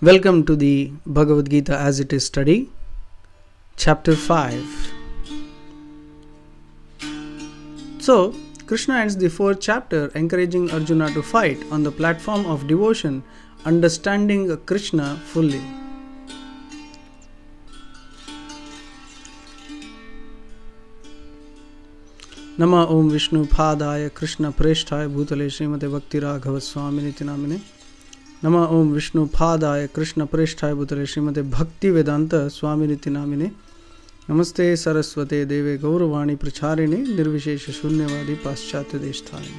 Welcome to the Bhagavad Gita as it is study, Chapter 5. So, Krishna ends the 4th chapter encouraging Arjuna to fight on the platform of devotion, understanding Krishna fully. Nama Om Vishnu Padaya Krishna Preshthaya Bhutale Srimate Bhakti Raghava Swaminiti Namine. Nama Om Vishnu Padaya Krishna Preshthaya Bhutale Srimate Bhakti Vedanta Swaminiti Namine. Namaste Saraswate Deve Gauravani Pracharine Nirvishesha Shunyavadi Paschatya Desthani.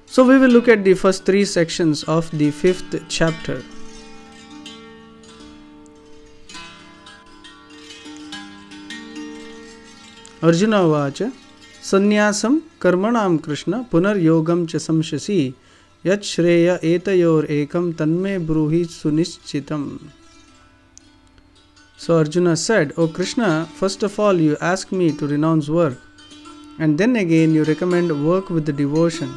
So we will look at the first 3 sections of the 5th chapter. Arjuna Vacha Sannyasam Karmanam Krishna Punar Yogam Cha Samshasi Yat Shreya Etayor Ekam Tanme Bruhi Sunischitam. So Arjuna said, O Krishna, first of all you ask me to renounce work, and then again you recommend work with the devotion.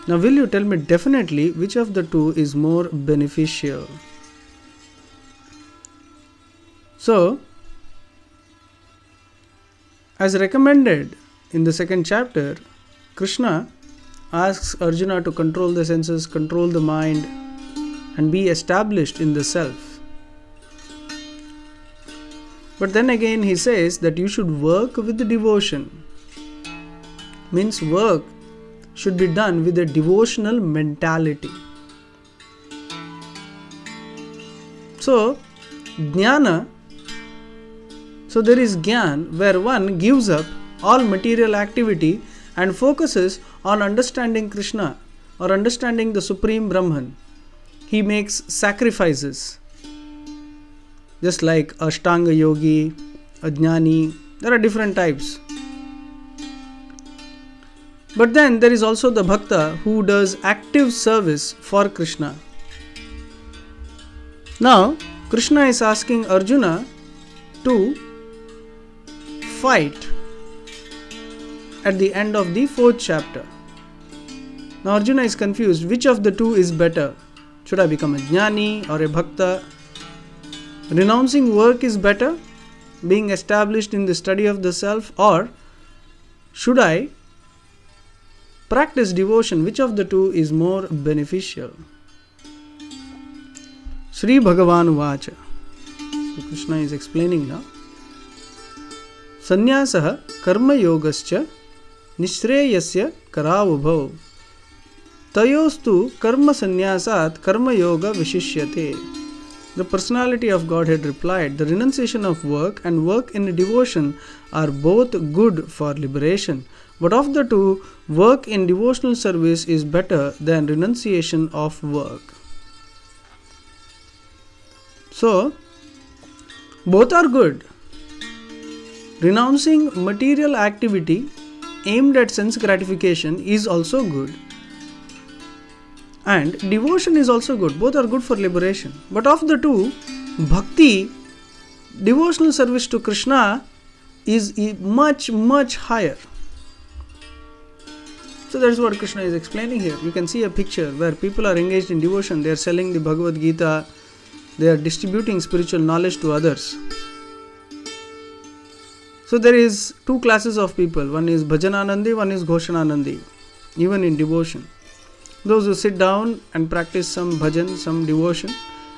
Now will you tell me definitely which of the two is more beneficial? So, as recommended in the 2nd chapter, Krishna asks Arjuna to control the senses, control the mind, and be established in the self. But then again he says that you should work with the devotion. Means work should be done with a devotional mentality. So, jnana. So there is jnana where one gives up all material activity and focuses on understanding Krishna or understanding the Supreme Brahman. He makes sacrifices. Just like Ashtanga Yogi, a Jnani, there are different types. But then there is also the Bhakta who does active service for Krishna. Now, Krishna is asking Arjuna to fight at the end of the 4th chapter. Now Arjuna is confused, which of the two is better? Should I become a Jnani or a Bhakta? Renouncing work is better, being established in the study of the self, or should I practice devotion? Which of the two is more beneficial? Sri Bhagavan Vacha. So Krishna is explaining now. Sannyasah karma yogascha nishreyasya karavubhav tayostu karma sannyasat karma yoga vishishyate. The personality of Godhead replied, the renunciation of work and work in devotion are both good for liberation. But of the two, work in devotional service is better than renunciation of work. So, both are good. Renouncing material activity aimed at sense gratification is also good. And devotion is also good. Both are good for liberation. But of the two, bhakti, devotional service to Krishna, is much, much higher. So that is what Krishna is explaining here. You can see a picture where people are engaged in devotion. They are selling the Bhagavad Gita. They are distributing spiritual knowledge to others. So there is 2 classes of people. One is Bhajananandi, one is Ghoshananandi. Even in devotion. Those who sit down and practice some bhajan, some devotion.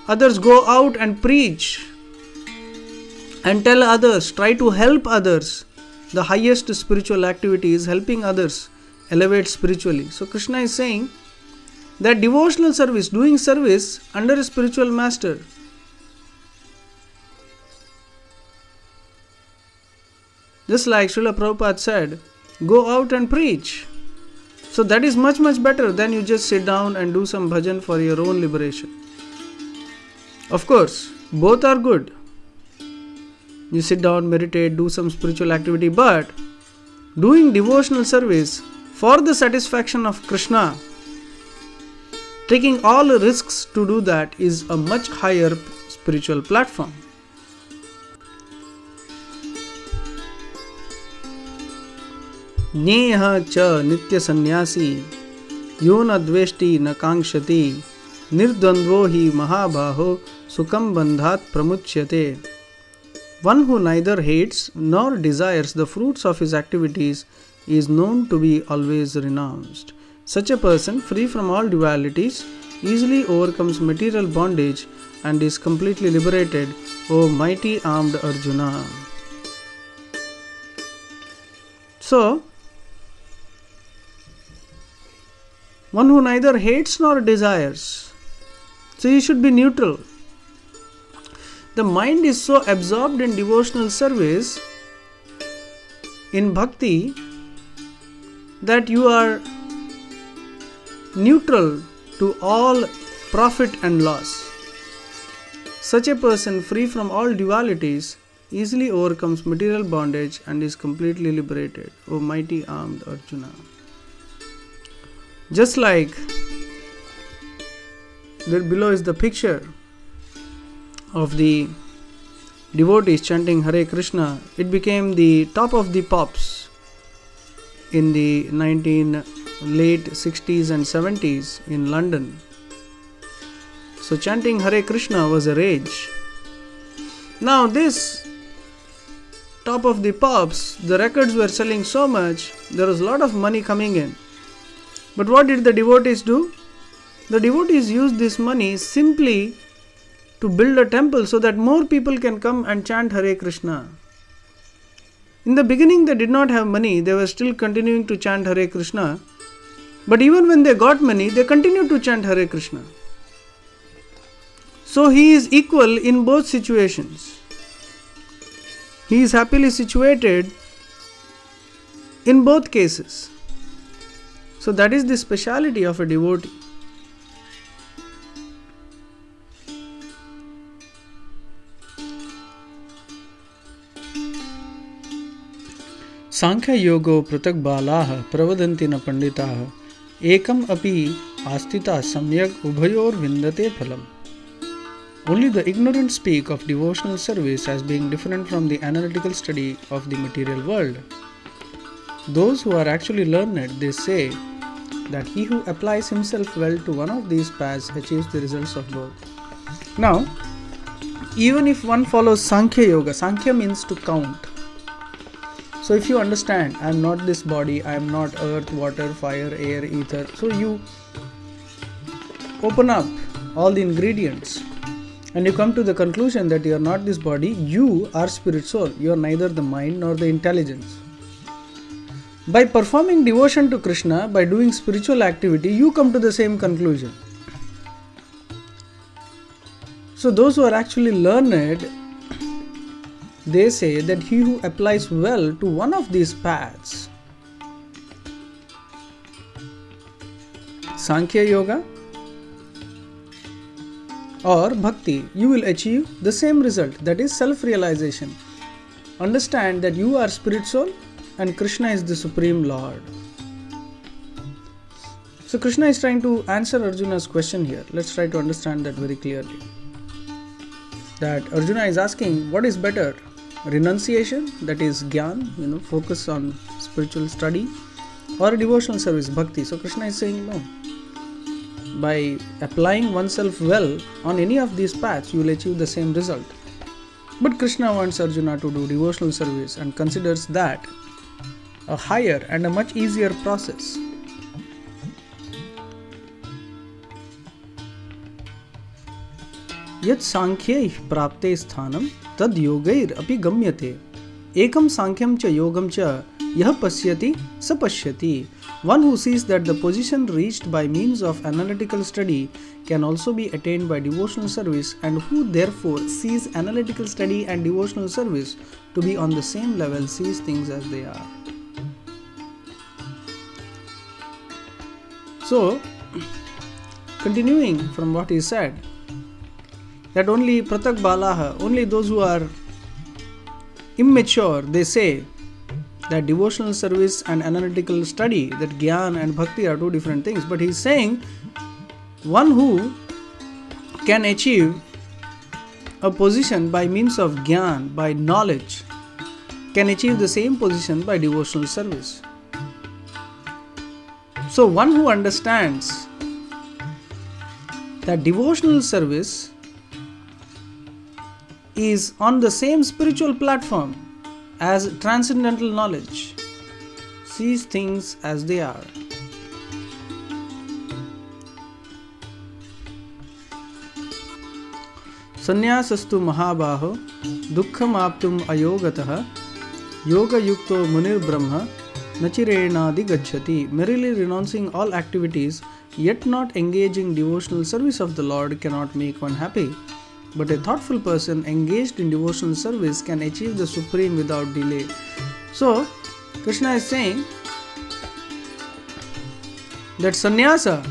Others go out and preach and tell others, try to help others. The highest spiritual activity is helping others elevate spiritually. So Krishna is saying that devotional service, doing service under a spiritual master, just like Srila Prabhupada said, go out and preach. So that is much, much better than you just sit down and do some bhajan for your own liberation. Of course, both are good. You sit down, meditate, do some spiritual activity, but doing devotional service for the satisfaction of Krishna, taking all risks to do that, is a much higher spiritual platform. Jneha cha nitya sannyasi yo na dveshti na kankshati Nirdvandvo hi mahabaho sukham bandhat pramuchyate. One who neither hates nor desires the fruits of his activities is known to be always renounced. Such a person, free from all dualities, easily overcomes material bondage and is completely liberated, O mighty armed Arjuna. So, one who neither hates nor desires. So, you should be neutral. The mind is so absorbed in devotional service, in bhakti, that you are neutral to all profit and loss. Such a person, free from all dualities, easily overcomes material bondage and is completely liberated, O mighty armed Arjuna. Just like there below is the picture of the devotees chanting Hare Krishna. It became the top of the pops in the late 60s and 70s in London. So chanting Hare Krishna was a rage. Now this top of the pops, the records were selling so much, there was a lot of money coming in. But what did the devotees do? The devotees used this money simply to build a temple so that more people can come and chant Hare Krishna. In the beginning they did not have money, they were still continuing to chant Hare Krishna. But even when they got money, they continued to chant Hare Krishna. So he is equal in both situations. He is happily situated in both cases. So that is the speciality of a devotee. Sankhya yogo pratak balaha pravadanti na panditaha ekam api astita samyak ubhayor vindate phalam. Only the ignorant speak of devotional service as being different from the analytical study of the material world. Those who are actually learned, they say that he who applies himself well to one of these paths achieves the results of both. Now, even if one follows Sankhya Yoga, Sankhya means to count. So if you understand, I am not this body, I am not earth, water, fire, air, ether. So you open up all the ingredients and you come to the conclusion that you are not this body, you are spirit soul. You are neither the mind nor the intelligence. By performing devotion to Krishna, by doing spiritual activity, you come to the same conclusion. So those who are actually learned, they say that he who applies well to one of these paths, Sankhya Yoga or Bhakti, you will achieve the same result, that is self-realization. Understand that you are spirit soul and Krishna is the Supreme Lord. So Krishna is trying to answer Arjuna's question here. Let's try to understand that very clearly. That Arjuna is asking, what is better? Renunciation, that is Gyan, focus on spiritual study, or devotional service, Bhakti. So Krishna is saying no. By applying oneself well on any of these paths, you will achieve the same result. But Krishna wants Arjuna to do devotional service and considers that a higher and a much easier process. Yat sankhyaih prapte sthanam tad yogair api gamyate ekam sankhyam cha yogam cha yah pasyati sa pashyati. One who sees that the position reached by means of analytical study can also be attained by devotional service, and who therefore sees analytical study and devotional service to be on the same level, sees things as they are. So, continuing from what he said, that only pratak balaha, only those who are immature, they say that devotional service and analytical study, that Gyan and Bhakti are two different things. But he is saying one who can achieve a position by means of Gyan, by knowledge, can achieve the same position by devotional service. So one who understands that devotional service is on the same spiritual platform as transcendental knowledge. Sees things as they are. Sannyasastu mahabaho dukkham aptum ayogatah yoga yukto munir brahma nachirenadi gacchati. Merely renouncing all activities yet not engaging devotional service of the Lord cannot make one happy. But a thoughtful person engaged in devotional service can achieve the supreme without delay. So, Krishna is saying that sannyasa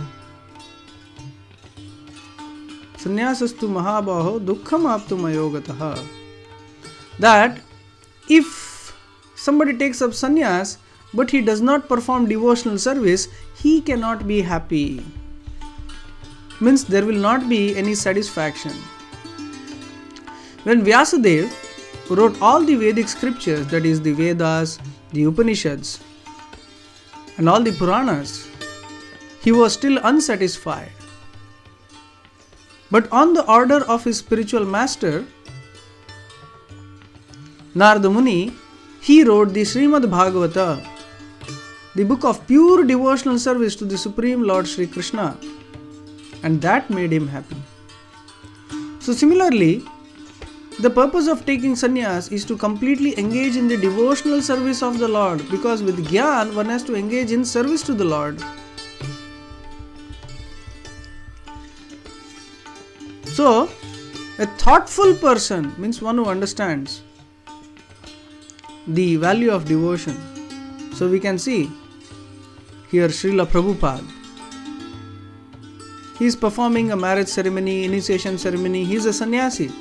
Sannyasastu mahabaho dukkham aptum ayogatah. That if somebody takes up sannyas but he does not perform devotional service, he cannot be happy. Means there will not be any satisfaction. When Vyasadeva wrote all the Vedic scriptures, that is the Vedas, the Upanishads and all the Puranas, he was still unsatisfied. But on the order of his spiritual master, Narada Muni, he wrote the Srimad Bhagavata, the book of pure devotional service to the Supreme Lord Sri Krishna, and that made him happy. So similarly, the purpose of taking sannyas is to completely engage in the devotional service of the Lord, because with Gyan one has to engage in service to the Lord. So, a thoughtful person means one who understands the value of devotion. So we can see here Srila Prabhupada. He is performing a marriage ceremony, initiation ceremony. He is a sannyasi.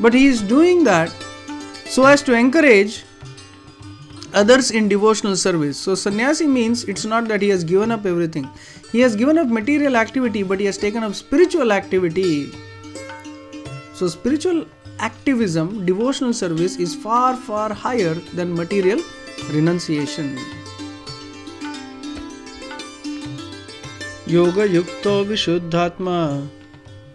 But he is doing that so as to encourage others in devotional service. So sannyasi means it's not that he has given up everything. He has given up material activity, but he has taken up spiritual activity. So spiritual activism, devotional service is far, far higher than material renunciation. Yoga yukto vishuddhatma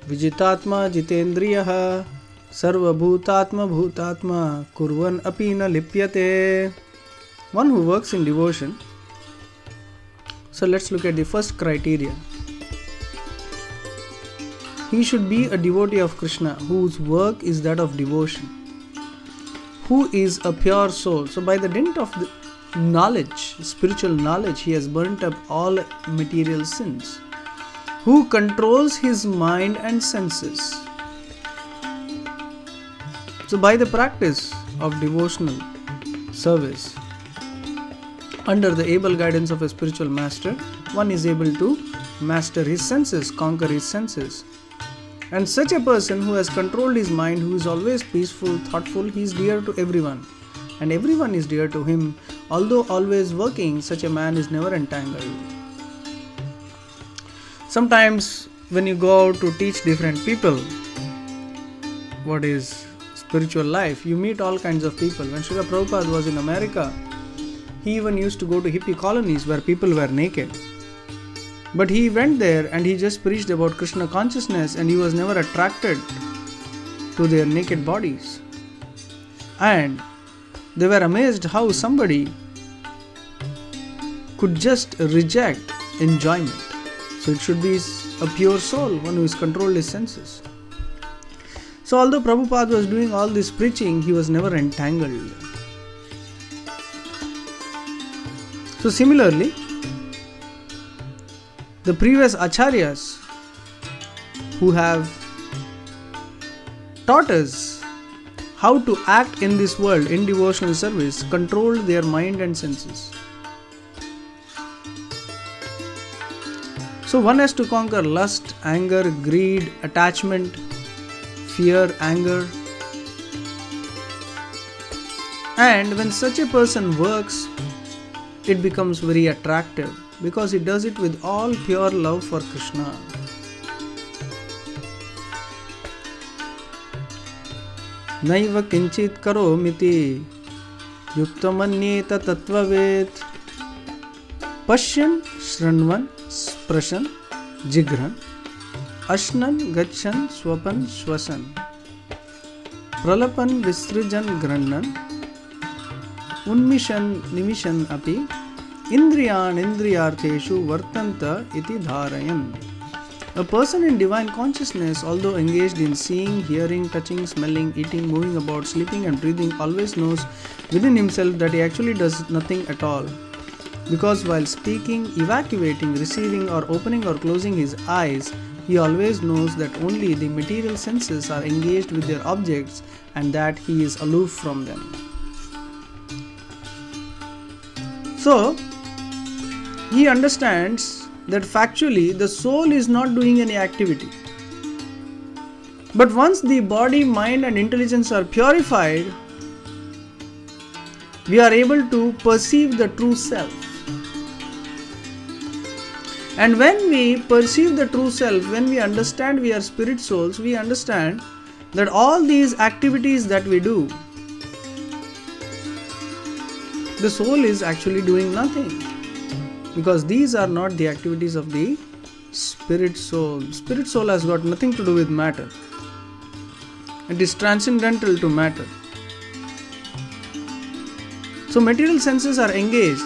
vijitatma jitendriyaha sarva bhutatma bhutatma kurvan api na lipyate. One who works in devotion. So let's look at the first criteria. He should be a devotee of Krishna whose work is that of devotion, who is a pure soul. So by the dint of the knowledge, spiritual knowledge, he has burnt up all material sins, who controls his mind and senses. So by the practice of devotional service, under the able guidance of a spiritual master, one is able to master his senses, conquer his senses. And such a person who has controlled his mind, who is always peaceful, thoughtful, he is dear to everyone. And everyone is dear to him. Although always working, such a man is never entangled. Sometimes when you go out to teach different people what is spiritual life, you meet all kinds of people. When Srila Prabhupada was in America, he even used to go to hippie colonies where people were naked. But he went there and he just preached about Krishna consciousness, and he was never attracted to their naked bodies. And they were amazed how somebody could just reject enjoyment. So it should be a pure soul, one who has controlled his senses. So although Prabhupada was doing all this preaching, he was never entangled. So similarly, the previous acharyas who have taught us how to act in this world in devotional service controlled their mind and senses. So one has to conquer lust, anger, greed, attachment, fear, anger. And when such a person works, it becomes very attractive, because he does it with all pure love for Krishna. Naiva kinchit karomiti yuktamanyeta tattvavet pashyan shranvan sprashan jigran Ashnan Gachan Swapan Swasan Pralapan Visrijan Grannan Unmishan Nimishan Api Indriyan Indriyartheshu Vartanta Iti Dharayan. A person in divine consciousness, although engaged in seeing, hearing, touching, smelling, eating, moving about, sleeping and breathing, always knows within himself that he actually does nothing at all. Because while speaking, evacuating, receiving or opening or closing his eyes, he always knows that only the material senses are engaged with their objects and that he is aloof from them. So, he understands that factually the soul is not doing any activity. But once the body, mind and intelligence are purified, we are able to perceive the true self. And when we perceive the true self, when we understand we are spirit souls, we understand that all these activities that we do, the soul is actually doing nothing. Because these are not the activities of the spirit soul. Spirit soul has got nothing to do with matter. It is transcendental to matter. So material senses are engaged.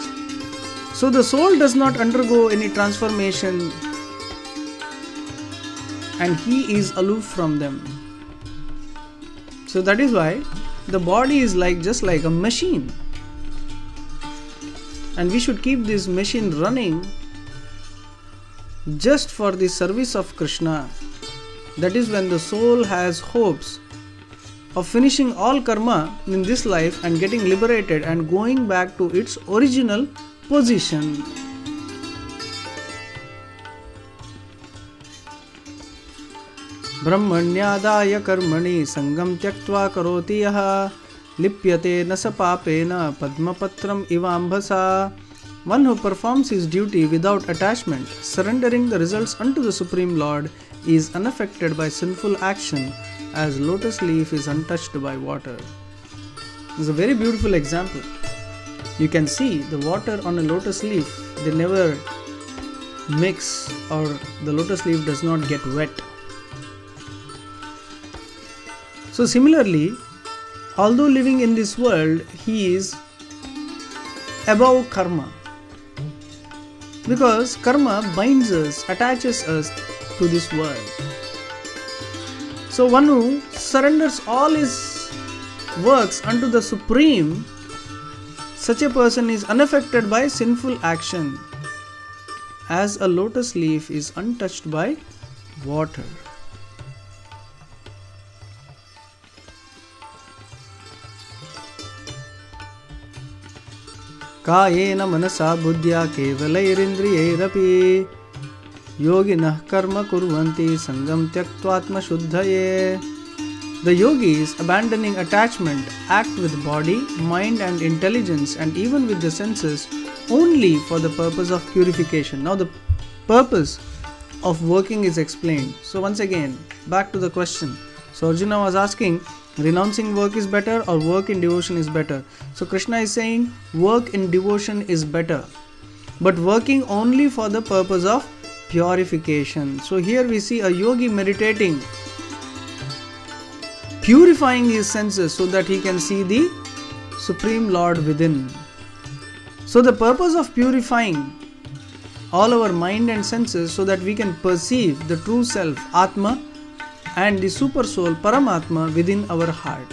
So the soul does not undergo any transformation and he is aloof from them. So that is why the body is just like a machine. And we should keep this machine running just for the service of Krishna. That is when the soul has hopes of finishing all karma in this life and getting liberated and going back to its original position. Brahmanyadaya karmani sangam tyaktva karoti yaha Lipyate nasa papena padmapatram ivambhasa. One who performs his duty without attachment, surrendering the results unto the Supreme Lord, is unaffected by sinful action as lotus leaf is untouched by water. This is a very beautiful example. You can see the water on a lotus leaf, they never mix or the lotus leaf does not get wet. So similarly, although living in this world, he is above karma. Because karma binds us, attaches us to this world. So one who surrenders all his works unto the Supreme, such a person is unaffected by sinful action, as a lotus leaf is untouched by water. Kayena manasa buddhya kevalairindrayairapi yoginah karma kurvanti sangam tyaktvatma shuddhaye. The yogis, abandoning attachment, act with body, mind and intelligence and even with the senses only for the purpose of purification. Now the purpose of working is explained. So once again, back to the question. So Arjuna was asking, renouncing work is better or work in devotion is better? So Krishna is saying work in devotion is better, but working only for the purpose of purification. So here we see a yogi meditating, purifying his senses so that he can see the Supreme Lord within. So the purpose of purifying all our mind and senses so that we can perceive the true self, Atma, and the super soul, Paramatma, within our heart.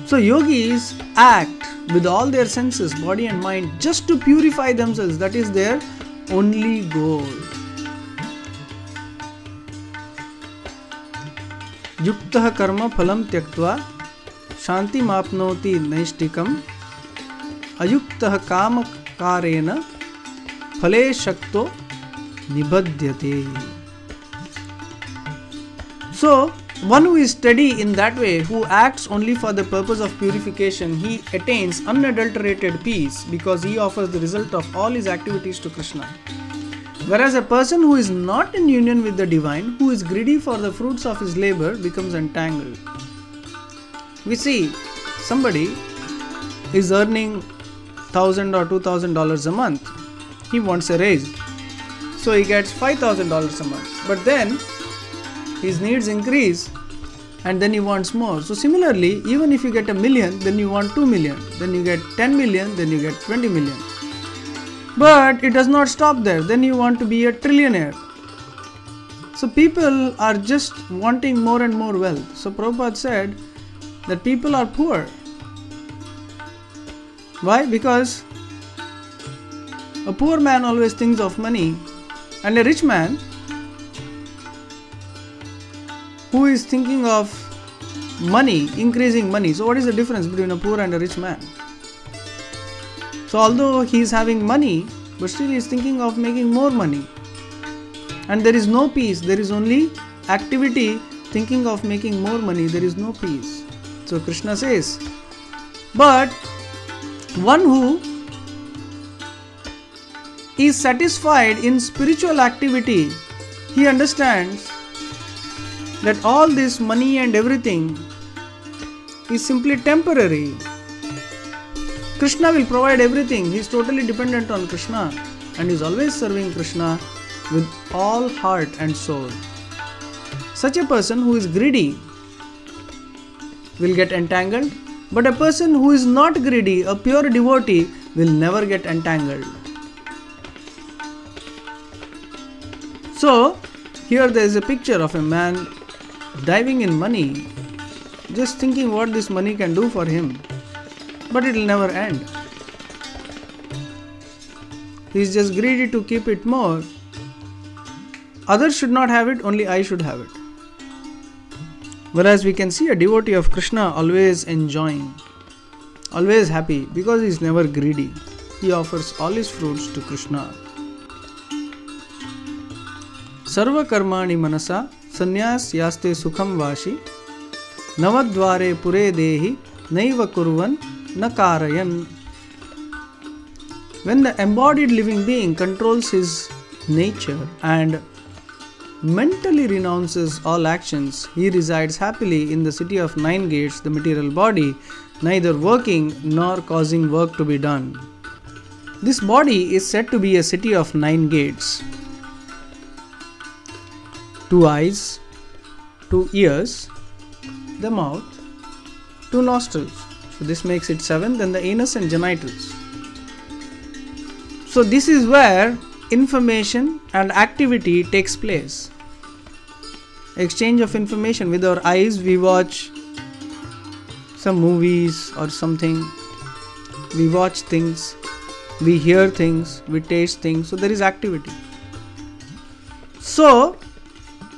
So yogis act with all their senses, body and mind, just to purify themselves. That is their only goal. Yuktah karma phalam tyaktva shanti mapnoti naishtikam ayuktah kama karena phale shakto nibhadyate. So, one who is steady in that way, who acts only for the purpose of purification, he attains unadulterated peace because he offers the result of all his activities to Krishna. Whereas a person who is not in union with the divine, who is greedy for the fruits of his labor, becomes entangled. We see somebody is earning $1,000 or $2,000 a month. he wants a raise. So he gets $5,000 a month. But then his needs increase and then he wants more. So similarly, even if you get $1 million, then you want 2 million. Then you get 10 million, then you get 20 million. But it does not stop there. Then you want to be a trillionaire. So people are just wanting more and more wealth. So Prabhupada said that people are poor. Why? Because a poor man always thinks of money, and a rich man who is thinking of money, increasing money. So what is the difference between a poor and a rich man? So although he is having money, but still he is thinking of making more money. And there is no peace. There is only activity thinking of making more money. There is no peace. So Krishna says, but one who is satisfied in spiritual activity, he understands that all this money and everything is simply temporary. Krishna will provide everything. He is totally dependent on Krishna and is always serving Krishna with all heart and soul. Such a person who is greedy will get entangled, but a person who is not greedy, a pure devotee, will never get entangled. So, here there is a picture of a man diving in money, just thinking what this money can do for him, but it will never end. He is just greedy to keep it more. Others should not have it, only I should have it. Whereas we can see a devotee of Krishna always enjoying, always happy, because he is never greedy. He offers all his fruits to Krishna. Sarva karmani manasa sanyas yaste sukham vashi navadvare pure dehi naiva kurvan nakarayan. When the embodied living being controls his nature and mentally renounces all actions, he resides happily in the city of 9 gates, the material body, neither working nor causing work to be done. This body is said to be a city of 9 gates. 2 eyes, 2 ears, the mouth, 2 nostrils. So this makes it 7, then the anus and genitals. So this is where information and activity takes place. Exchange of information. With our eyes we watch some movies or something, we watch things, we hear things, we taste things. So there is activity. So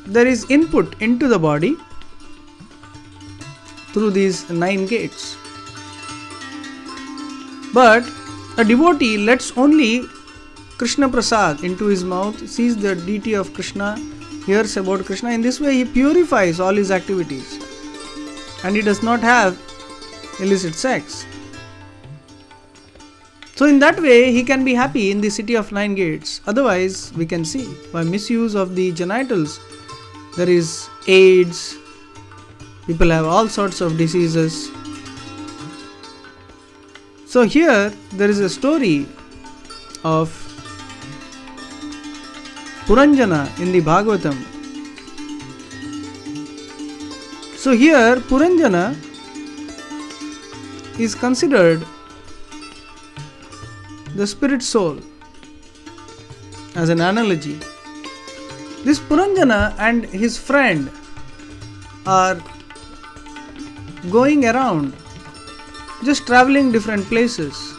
there is input into the body through these 9 gates. But a devotee lets only Krishna Prasad into his mouth, sees the deity of Krishna, hears about Krishna. In this way he purifies all his activities and he does not have illicit sex. So in that way he can be happy in the city of 9 gates. Otherwise we can see by misuse of the genitals there is AIDS, people have all sorts of diseases. So here there is a story of Puranjana in the Bhagavatam. So here Puranjana is considered the spirit soul as an analogy. This Puranjana and his friend are going around, just traveling different places,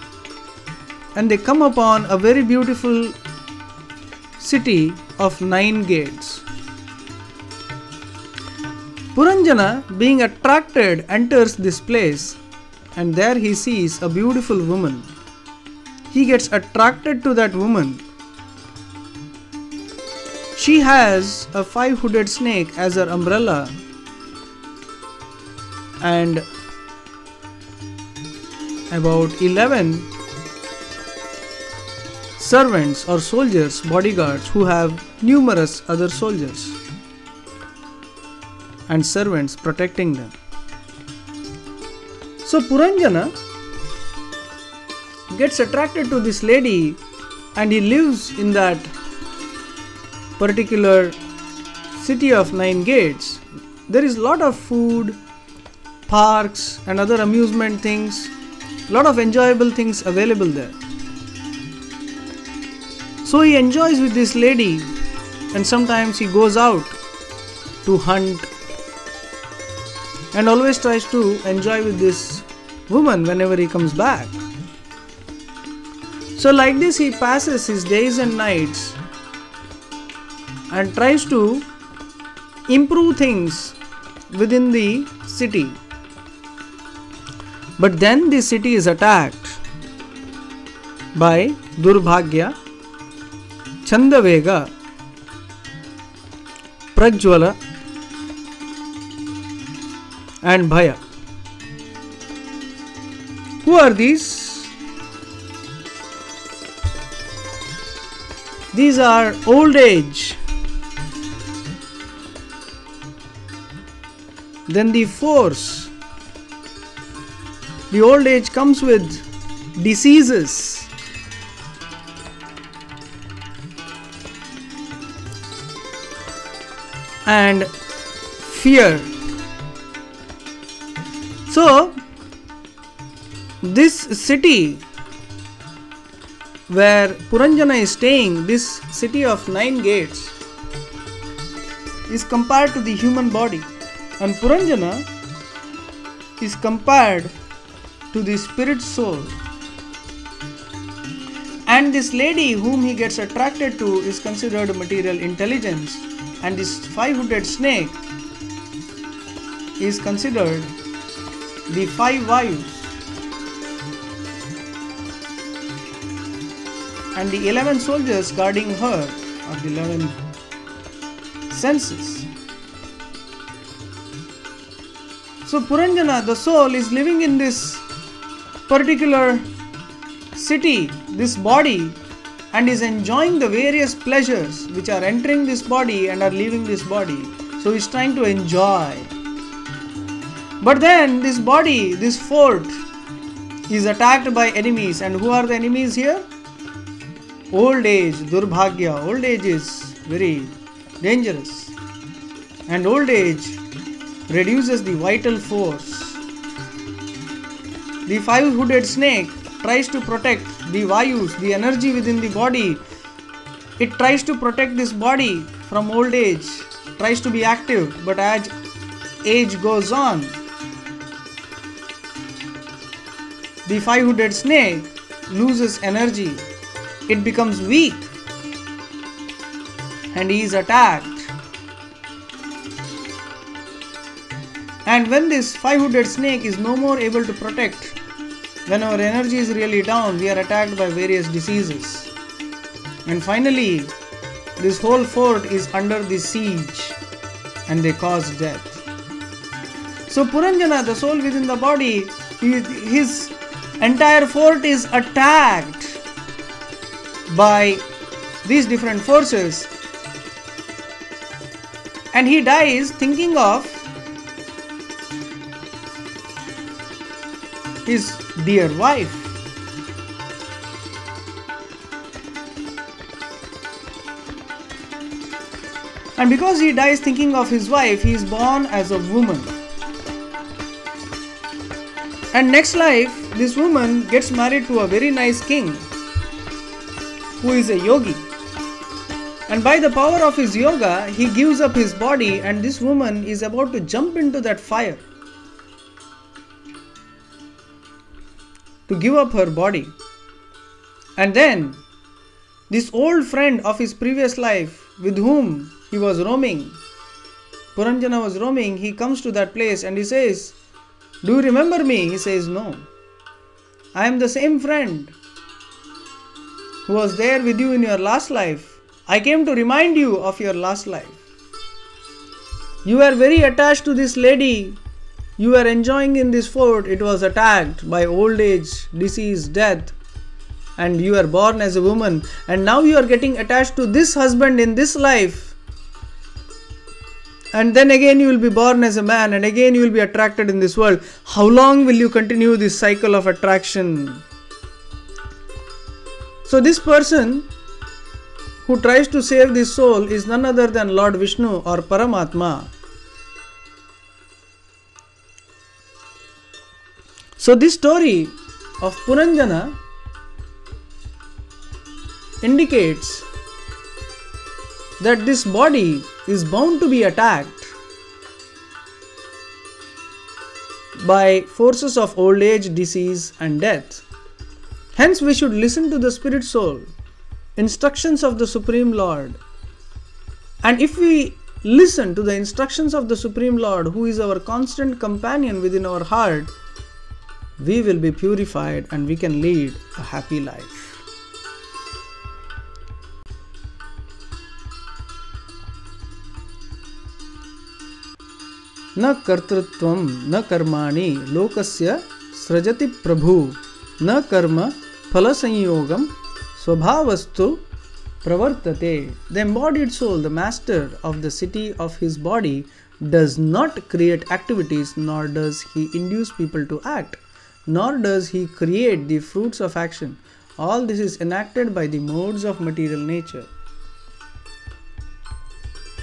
and they come upon a very beautiful city of 9 gates. Puranjana, being attracted, enters this place and there he sees a beautiful woman. He gets attracted to that woman. She has a 5-hooded snake as her umbrella and about 11 servants or soldiers, bodyguards, who have numerous other soldiers and servants protecting them. So Puranjana gets attracted to this lady and he lives in that particular city of 9 gates. There is a lot of food, parks and other amusement things, lot of enjoyable things available there. So he enjoys with this lady, and sometimes he goes out to hunt and always tries to enjoy with this woman whenever he comes back. So like this he passes his days and nights and tries to improve things within the city. But then the city is attacked by Durbhagya, Chandavega, Prajwala and Bhaya. Who are these? These are old age. Then the force. The old age comes with diseases. And fear. So, this city where Puranjana is staying, this city of 9 gates, is compared to the human body, and Puranjana is compared to the spirit soul. And this lady whom he gets attracted to is considered material intelligence, and this 5-hooded snake is considered the 5 Vayus, and the 11 soldiers guarding her are the 11 senses. So Puranjana, the soul, is living in this particular city, this body, and is enjoying the various pleasures which are entering this body and are leaving this body. So he is trying to enjoy. But then this body, this fort, is attacked by enemies. And who are the enemies here? Old age, Durbhagya. Old age is very dangerous. And old age reduces the vital force. The 5-hooded snake tries to protect the Vayus, the energy within the body. It tries to protect this body from old age, tries to be active, but as age goes on, the 5-hooded snake loses energy. It becomes weak and he is attacked. And when this 5-hooded snake is no more able to protect, when our energy is really down, we are attacked by various diseases. And finally, this whole fort is under the siege and they cause death. So Puranjana, the soul within the body, his entire fort is attacked by these different forces. And he dies thinking of his dear wife. And because he dies thinking of his wife, he is born as a woman. And next life, this woman gets married to a very nice king who is a yogi. And by the power of his yoga, he gives up his body, and this woman is about to jump into that fire to give up her body. And then this old friend of his previous life with whom he was roaming, Puranjana was roaming, he comes to that place and he says, "Do you remember me?" He says, "No. I am the same friend who was there with you in your last life. I came to remind you of your last life. You were very attached to this lady. You were enjoying in this fort. It was attacked by old age, disease, death. And you were born as a woman. And now you are getting attached to this husband in this life. And then again you will be born as a man. And again you will be attracted in this world. How long will you continue this cycle of attraction?" So this person who tries to save this soul is none other than Lord Vishnu or Paramatma. So this story of Puranjana indicates that this body is bound to be attacked by forces of old age, disease and death. Hence we should listen to the spirit soul, instructions of the Supreme Lord. And if we listen to the instructions of the Supreme Lord, who is our constant companion within our heart, we will be purified and we can lead a happy life. न कर्तृत्वं न कर्माणि लोकस्य सृजति प्रभु न कर्म फल संयोगम स्वभावस्तु pravartate. The embodied soul, the master of the city of his body, does not create activities, nor does he induce people to act, nor does he create the fruits of action. All this is enacted by the modes of material nature.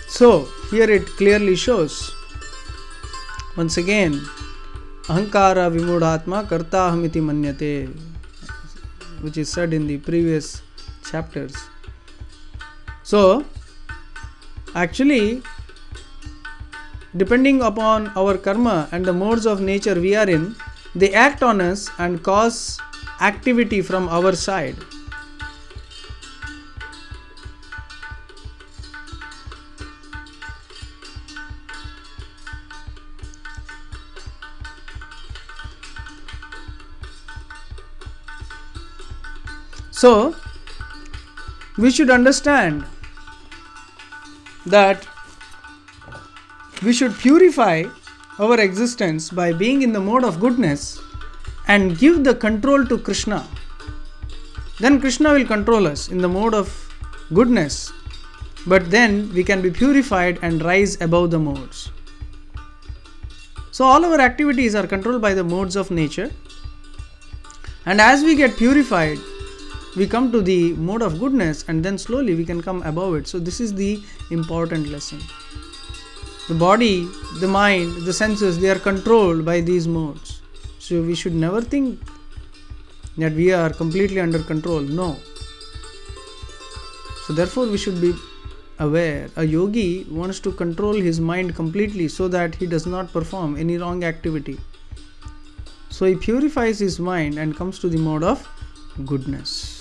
So, here it clearly shows, once again, ahankara vimudhatma kartahamiti manyate, which is said in the previous chapters. So, actually, depending upon our karma and the modes of nature we are in, they act on us and cause activity from our side. So, we should understand that we should purify our existence by being in the mode of goodness and give the control to Krishna. Then Krishna will control us in the mode of goodness, but then we can be purified and rise above the modes. So all our activities are controlled by the modes of nature, and as we get purified, we come to the mode of goodness, and then slowly we can come above it. So this is the important lesson. The body, the mind, the senses, they are controlled by these modes. So we should never think that we are completely under control. No. So therefore we should be aware. A yogi wants to control his mind completely so that he does not perform any wrong activity. So he purifies his mind and comes to the mode of goodness.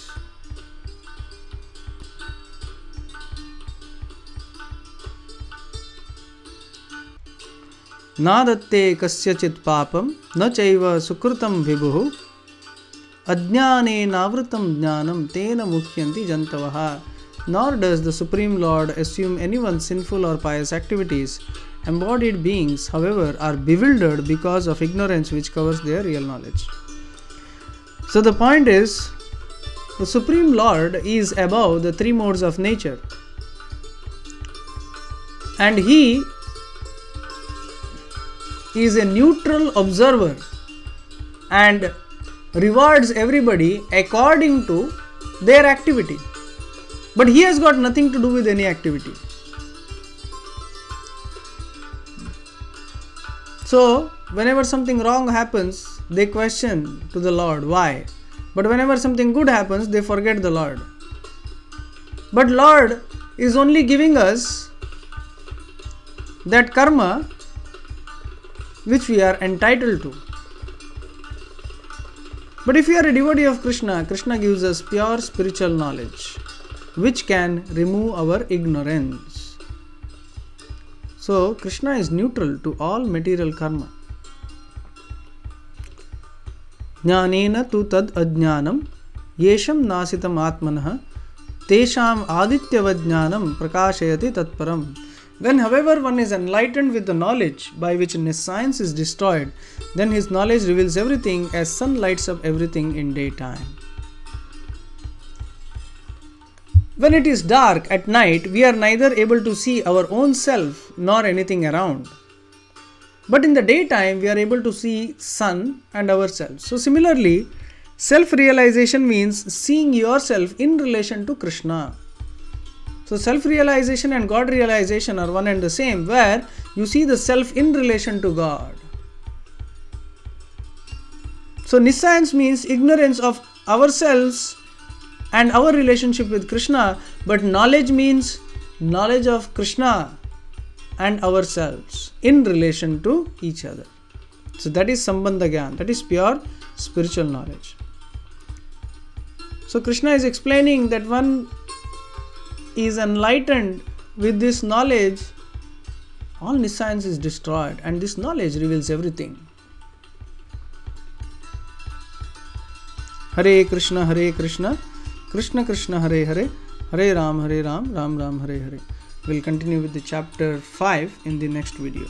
नादत्ते कस्यचित् पापं न चैव सुकृतं विभुः अज्ञानेनावृतं ज्ञानं तेन मुह्यन्ति जन्तवः. Nor does the Supreme Lord assume anyone's sinful or pious activities. Embodied beings, however, are bewildered because of ignorance which covers their real knowledge. So the point is, the Supreme Lord is above the three modes of nature, and He is a neutral observer and rewards everybody according to their activity. But He has got nothing to do with any activity. So, whenever something wrong happens, they question to the Lord, why? But whenever something good happens, they forget the Lord. But Lord is only giving us that karma which we are entitled to. But if we are a devotee of Krishna, Krishna gives us pure spiritual knowledge which can remove our ignorance. So Krishna is neutral to all material karma. Jnanena tu tad ajnanam yesham nasitam atmanah tesham adityavajnanam prakashayati tatparam. When, however, one is enlightened with the knowledge by which science is destroyed, then his knowledge reveals everything as sun lights up everything in daytime. When it is dark at night, we are neither able to see our own self nor anything around. But in the daytime, we are able to see sun and ourselves. So similarly, Self-realization means seeing yourself in relation to Krishna. So self-realization and God realization are one and the same, where you see the self in relation to God. So Nisscience means ignorance of ourselves and our relationship with Krishna, but knowledge means knowledge of Krishna and ourselves in relation to each other. So that is Sambandha Gyan, that is pure spiritual knowledge. So Krishna is explaining that one is enlightened with this knowledge, all Nisscience is destroyed, and this knowledge reveals everything. Hare Krishna, Krishna Krishna, Hare Hare, Hare Ram, Ram Ram, Hare Hare. We'll continue with the chapter 5 in the next video.